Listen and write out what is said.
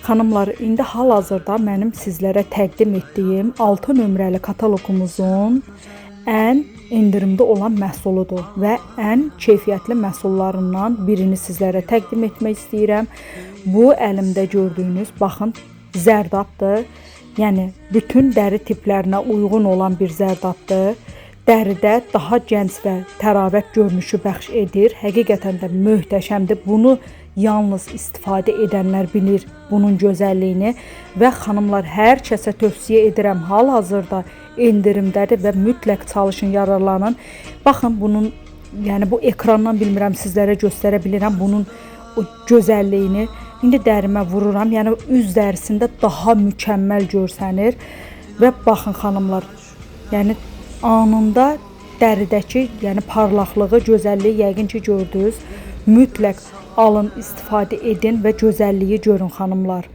Xanımlar, indi hal-hazırda mənim sizlərə təqdim etdiyim 6 nömrəli kataloqumuzun ən endirimdə olan məhsuludur və ən keyfiyyətli məhsullarından birini sizlərə təqdim etmək istəyirəm. Bu əlimdə gördüyünüz, baxın, zərdabdır. Yəni bütün dəri tiplərinə uyğun olan bir zərdabdır. Dəridə daha gənc və təravət görünüşü bəxş edir. Həqiqətən də möhtəşəmdir. Bunu yalnız istifadə edənlər bilir bunun gözəlliyini və xanımlar, hər kəsə tövsiyə edirəm. Hal-hazırda endirimdədir və mütləq çalışın, yararlanın. Baxın bunun, yəni bu ekrandan bilmirəm sizlərə göstərə bilirəm bunun o gözəlliyini. İndi dərimə vururam. Yəni üz dərisində daha mükəmməl görsənir və baxın xanımlar, yəni anında dəridəki, yəni parlaqlığı, gözəlliyi yəqin ki gördünüz. Mütləq alın, istifadə edin və gözəlliyi görün xanımlar.